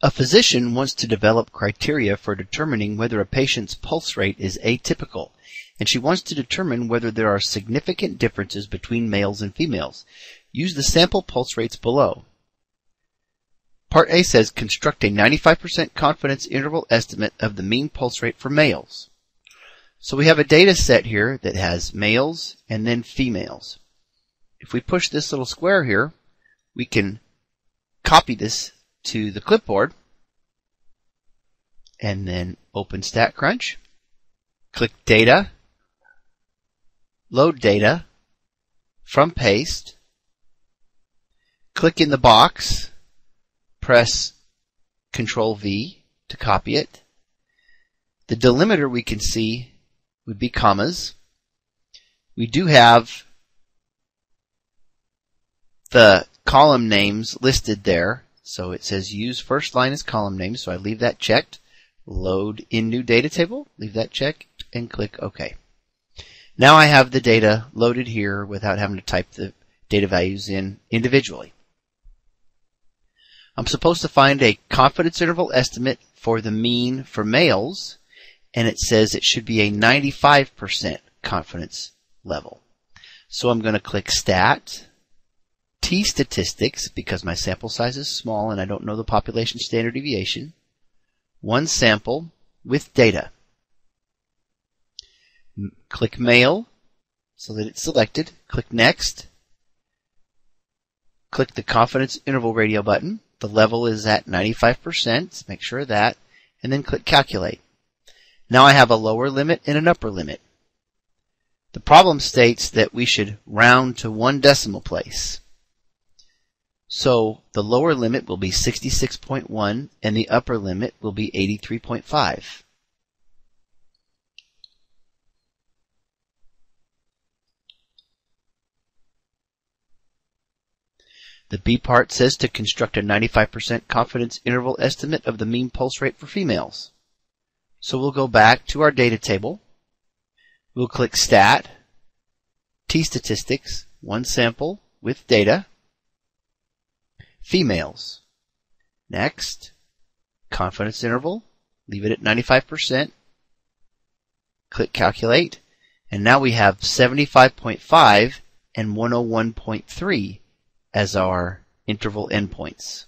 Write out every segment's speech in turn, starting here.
A physician wants to develop criteria for determining whether a patient's pulse rate is atypical, and she wants to determine whether there are significant differences between males and females. Use the sample pulse rates below. Part A says construct a 95% confidence interval estimate of the mean pulse rate for males. So we have a data set here that has males and then females. If we push this little square here, we can copy this to the clipboard and then open Statcrunch, click Data, Load Data, from Paste, click in the box, press Ctrl V to copy it. The delimiter we can see would be commas. We do have the column names listed there. So it says use first line as column name, so I leave that checked. Load in new data table, leave that checked, and click OK. Now I have the data loaded here without having to type the data values in individually. I'm supposed to find a confidence interval estimate for the mean for males, and it says it should be a 95% confidence level. So I'm going to click Stat, T statistics, because my sample size is small and I don't know the population standard deviation. One sample with data. Click male so that it's selected. Click next. Click the confidence interval radio button. The level is at 95%. Make sure of that. And then click calculate. Now I have a lower limit and an upper limit. The problem states that we should round to 1 decimal place. So the lower limit will be 66.1 and the upper limit will be 83.5. The B part says to construct a 95% confidence interval estimate of the mean pulse rate for females. So we'll go back to our data table. We'll click Stat, T statistics, one sample with data. Females. Next, confidence interval, leave it at 95%. Click calculate, and now we have 75.5 and 101.3 as our interval endpoints.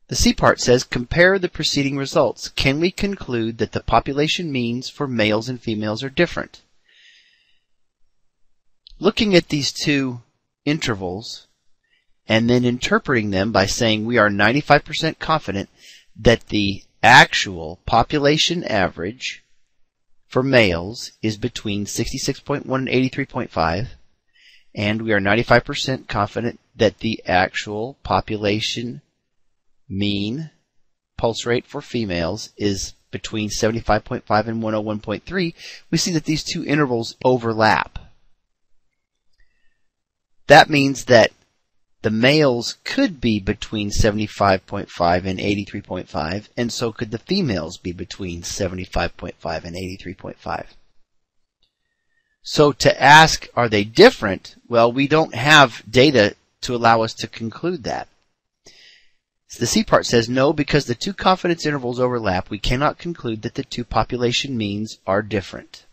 The C part says, compare the preceding results. Can we conclude that the population means for males and females are different? Looking at these two intervals and then interpreting them by saying we are 95% confident that the actual population average for males is between 66.1 and 83.5, and we are 95% confident that the actual population mean pulse rate for females is between 75.5 and 101.3, we see that these two intervals overlap. That means that the males could be between 75.5 and 83.5, and so could the females be between 75.5 and 83.5. So to ask, are they different? Well, we don't have data to allow us to conclude that. The C part says no, because the two confidence intervals overlap, we cannot conclude that the two population means are different.